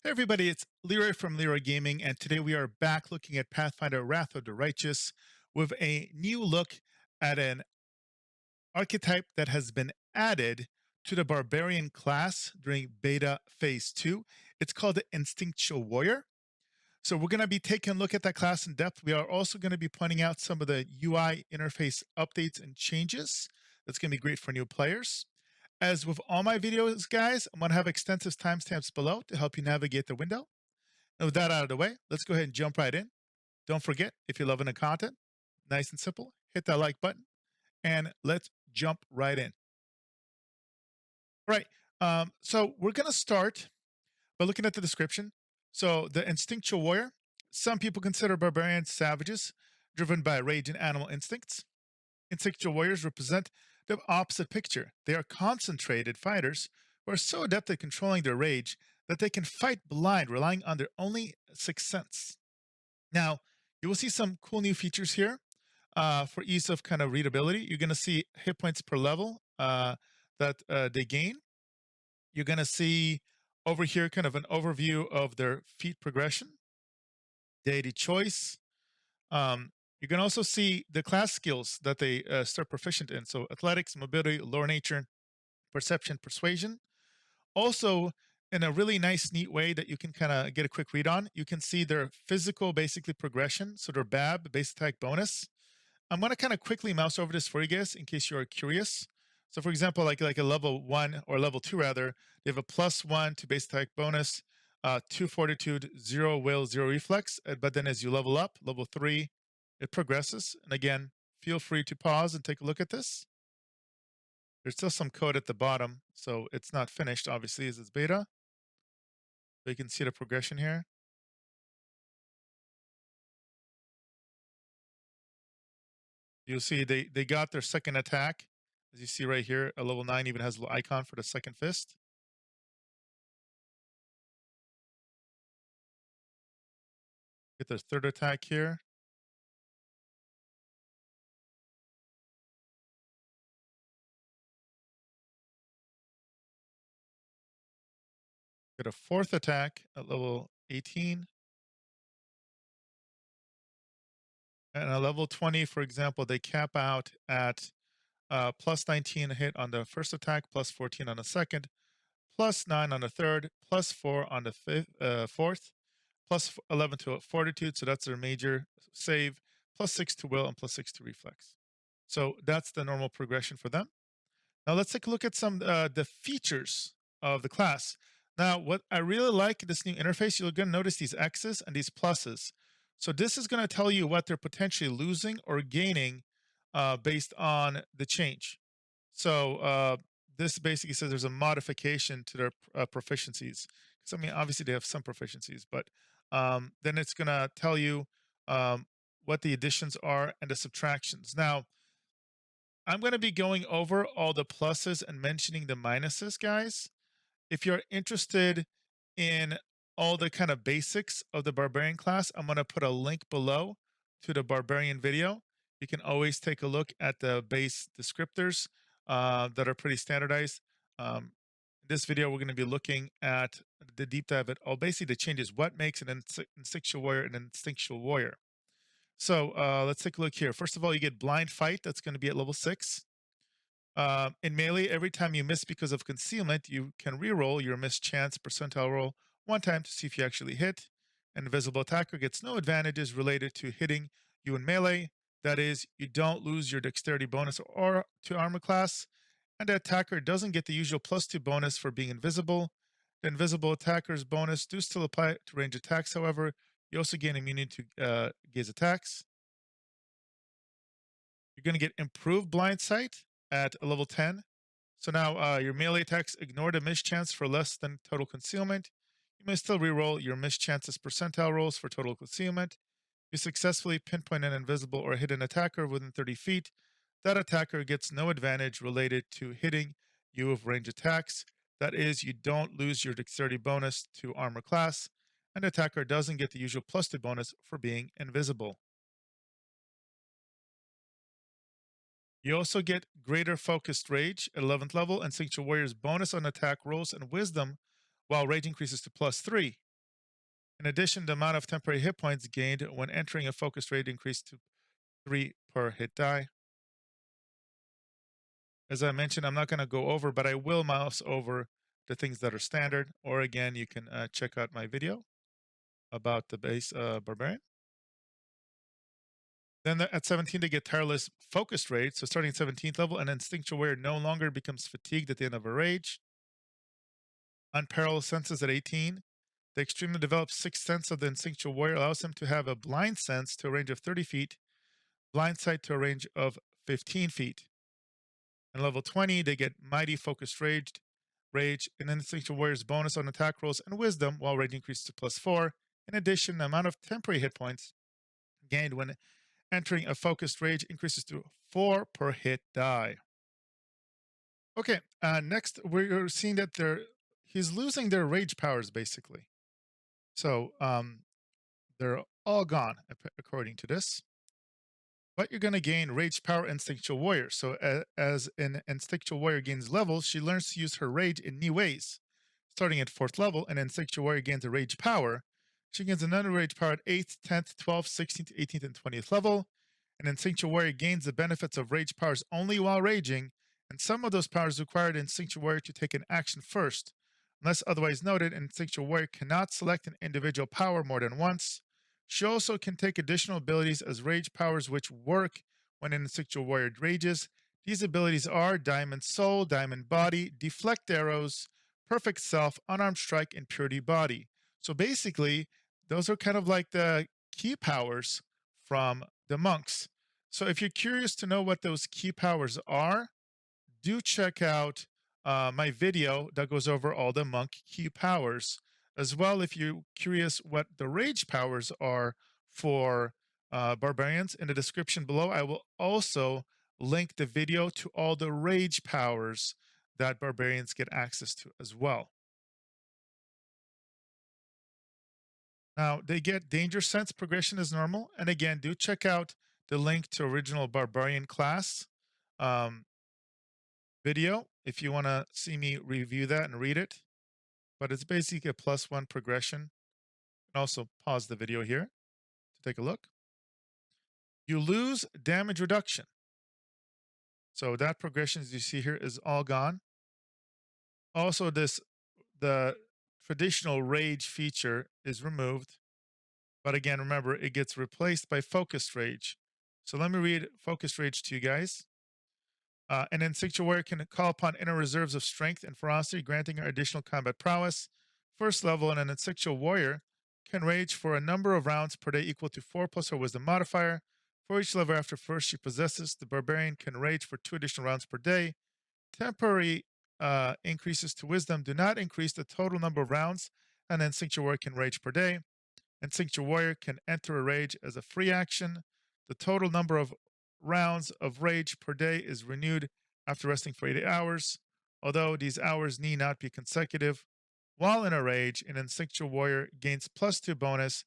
Hey everybody, it's Leeroy from Leeroy Gaming, and today we are back looking at Pathfinder Wrath of the Righteous with a new look at an archetype that has been added to the Barbarian class during Beta Phase 2. It's called the Instinctual Warrior. So we're going to be taking a look at that class in depth. We are also going to be pointing out some of the UI interface updates and changes. That's going to be great for new players. As with all my videos, guys, I'm going to have extensive timestamps below to help you navigate the window. And with that out of the way, let's go ahead and jump right in. Don't forget, if you're loving the content, nice and simple, hit that like button and let's jump right in. All right. So we're going to start by looking at the description. So the Instinctual Warrior, some people consider barbarians savages driven by rage and animal instincts. Instinctual warriors represent the opposite picture. They are concentrated fighters who are so adept at controlling their rage that they can fight blind, relying on their only sixth sense. Now, you will see some cool new features here for ease of kind of readability. You're going to see hit points per level that they gain. You're going to see over here kind of an overview of their feat progression, deity choice. You can also see the class skills that they start proficient in. So athletics, mobility, lower nature, perception, persuasion. Also, in a really nice, neat way that you can kind of get a quick read on, you can see their physical, basically progression. So their BAB, base attack bonus. I'm going to kind of quickly mouse over this for you guys in case you're curious. So for example, like a level 1 or level 2 rather, they have a +1 to base attack bonus, 2 fortitude, 0 will, 0 reflex. But then as you level up, level 3, it progresses. And again, feel free to pause and take a look at this. There's still some code at the bottom, so it's not finished, obviously, as it's beta. So you can see the progression here. You'll see they got their second attack. As you see right here, a level 9 even has a little icon for the second fist. Get their third attack here. Get a fourth attack at level 18. And a level 20, for example, they cap out at +19 hit on the first attack, +14 on the second, +9 on the third, +4 on the fourth, +11 to fortitude. So that's their major save, +6 to will, and +6 to reflex. So that's the normal progression for them. Now let's take a look at some the features of the class. Now, what I really like this new interface, you're going to notice these X's and these pluses. So this is going to tell you what they're potentially losing or gaining based on the change. So this basically says there's a modification to their proficiencies. Because I mean, obviously they have some proficiencies, but then it's going to tell you what the additions are and the subtractions. Now, I'm going to be going over all the pluses and mentioning the minuses, guys. If you're interested in all the kind of basics of the Barbarian class, I'm going to put a link below to the Barbarian video. You can always take a look at the base descriptors that are pretty standardized. In this video, we're going to be looking at the deep dive at all basically the changes. What makes an instinctual warrior an instinctual warrior? So let's take a look here. First of all, you get blind fight. That's going to be at level 6. In melee, every time you miss because of concealment, you can reroll your missed chance percentile roll one time to see if you actually hit. An invisible attacker gets no advantages related to hitting you in melee. That is, you don't lose your dexterity bonus or to armor class, and the attacker doesn't get the usual +2 bonus for being invisible. The invisible attacker's bonus do still apply to range attacks, however. You also gain immunity to gaze attacks. You're going to get improved blind sight at a level 10. So now your melee attacks ignore the miss chance for less than total concealment. You may still reroll your miss chances percentile rolls for total concealment. You successfully pinpoint an invisible or hidden attacker within 30 feet. That attacker gets no advantage related to hitting you with range attacks. That is, you don't lose your dexterity bonus to armor class, and the attacker doesn't get the usual +2 bonus for being invisible. You also get greater focused rage at 11th level and Instinctual Warrior's bonus on attack rolls and wisdom while rage increases to +3. In addition, the amount of temporary hit points gained when entering a focused raid increased to 3 per hit die. As I mentioned, I'm not going to go over, but I will mouse over the things that are standard. Or again, you can check out my video about the base Barbarian. Then at 17, they get Tireless Focused Raid. So starting at 17th level, an Instinctual Warrior no longer becomes fatigued at the end of a rage. Unparalleled Senses at 18. The extremely developed sixth sense of the Instinctual Warrior allows him to have a blind sense to a range of 30 feet, blind sight to a range of 15 feet. And level 20, they get Mighty Focused Rage, an Instinctual Warrior's bonus on attack rolls and Wisdom, while rage increases to +4. In addition, the amount of temporary hit points gained when entering a focused rage increases to 4 per hit die. Okay, next we're seeing that he's losing their rage powers basically. So they're all gone according to this. But you're going to gain Rage Power Instinctual Warrior. So as an Instinctual Warrior gains levels, she learns to use her rage in new ways. Starting at 4th level, an Instinctual Warrior gains a Rage Power. She gains another Rage Power at 8th, 10th, 12th, 16th, 18th, and 20th level. An Instinctual Warrior gains the benefits of Rage Powers only while raging, and some of those powers require an Instinctual Warrior to take an action first. Unless otherwise noted, an Instinctual Warrior cannot select an individual power more than once. She also can take additional abilities as rage powers which work when an Instinctual Warrior rages. These abilities are Diamond Soul, Diamond Body, Deflect Arrows, Perfect Self, Unarmed Strike, and Purity Body. So basically, those are kind of like the key powers from the monks. So if you're curious to know what those key powers are, do check out my video that goes over all the monk key powers. As well, if you're curious what the rage powers are for barbarians, in the description below, I will also link the video to all the rage powers that barbarians get access to as well. Now, they get danger sense progression as normal. And again, do check out the link to original barbarian class video if you want to see me review that and read it. But it's basically a +1 progression. And also pause the video here to take a look. You lose damage reduction. So that progression, as you see here, is all gone. Also, the traditional rage feature is removed. But again, remember, it gets replaced by focused rage. So let me read focused rage to you guys. An Instinctual Warrior can call upon inner reserves of strength and ferocity, granting her additional combat prowess. First level, and an Instinctual Warrior can rage for a number of rounds per day equal to 4 plus her Wisdom modifier. For each level after first she possesses, the Barbarian can rage for 2 additional rounds per day. Temporary increases to Wisdom do not increase the total number of rounds an Instinctual Warrior can rage per day. Instinctual Warrior can enter a rage as a free action. The total number of rounds of rage per day is renewed after resting for 8 hours, although these hours need not be consecutive. While in a rage, an Instinctual Warrior gains +2 bonus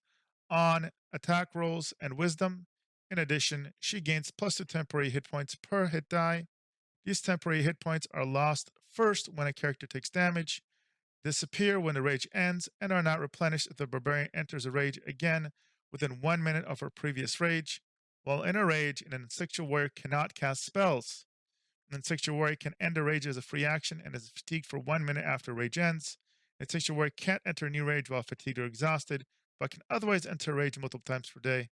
on attack rolls and Wisdom. In addition, she gains +2 temporary hit points per hit die. These temporary hit points are lost first when a character takes damage, disappear when the rage ends, and are not replenished if the Barbarian enters a rage again within 1 minute of her previous rage. While in a rage, an Instinctual Warrior cannot cast spells. An Instinctual Warrior can end a rage as a free action and is fatigued for 1 minute after rage ends. An Instinctual Warrior can't enter a new rage while fatigued or exhausted, but can otherwise enter a rage multiple times per day.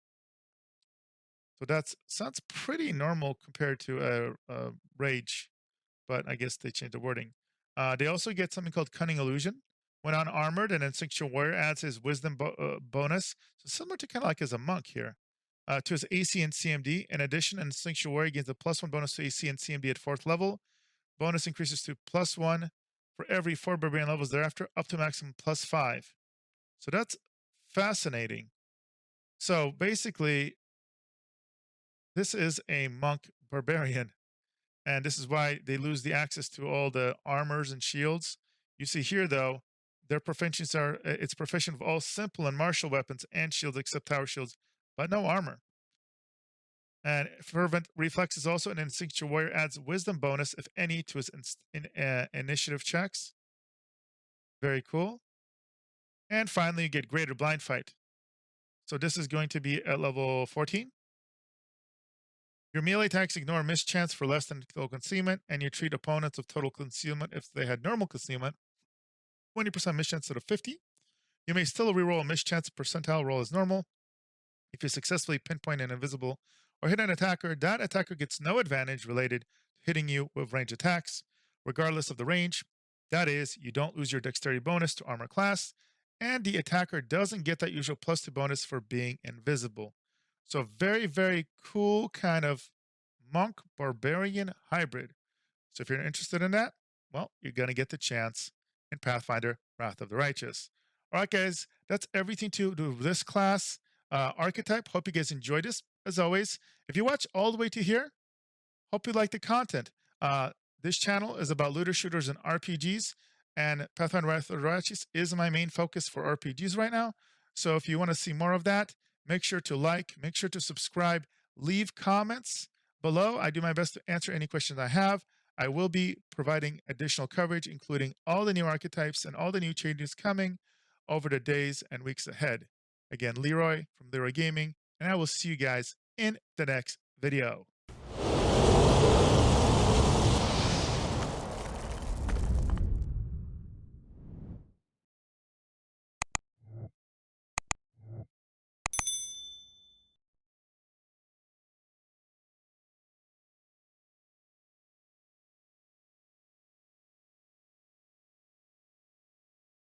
So that sounds pretty normal compared to a rage, but I guess they changed the wording. They also get something called Cunning Illusion. When unarmored, an Instinctual Warrior adds his Wisdom bonus, so similar to kind of like as a monk here, to his AC and CMD. In addition, an Instinctual Warrior gains a +1 bonus to AC and CMD at 4th level. Bonus increases to +1 for every 4 Barbarian levels thereafter, up to maximum +5. So that's fascinating. So basically, this is a monk barbarian. And this is why they lose the access to all the armors and shields. You see here, though, their proficiencies are it's proficient of all simple and martial weapons and shields except tower shields, but no armor. And Fervent Reflexes also an Instinctual Warrior adds Wisdom bonus, if any, to his initiative checks. Very cool. And finally, you get Greater Blind Fight. So this is going to be at level 14. Your melee attacks ignore mischance for less than total concealment, and you treat opponents of total concealment if they had normal concealment, 20% mischance out of 50. You may still reroll a mischance percentile roll as normal. If you successfully pinpoint an invisible or hit an attacker, that attacker gets no advantage related to hitting you with range attacks, regardless of the range. That is, you don't lose your dexterity bonus to armor class, and the attacker doesn't get that usual +2 bonus for being invisible. So, very, very cool kind of monk barbarian hybrid. So if you're interested in that, well, you're going to get the chance in Pathfinder Wrath of the Righteous. All right, guys, that's everything to do with this class archetype. Hope you guys enjoyed this. As always, if you watch all the way to here, hope you like the content. Uh, this channel is about looter shooters and RPGs, and Pathfinder Wrath of the Righteous is my main focus for RPGs right now. So if you want to see more of that, make sure to like, make sure to subscribe, leave comments below. I do my best to answer any questions I have. I will be providing additional coverage, including all the new archetypes and all the new changes coming over the days and weeks ahead. Again, Leeroy from Leeroy Gaming, and I will see you guys in the next video.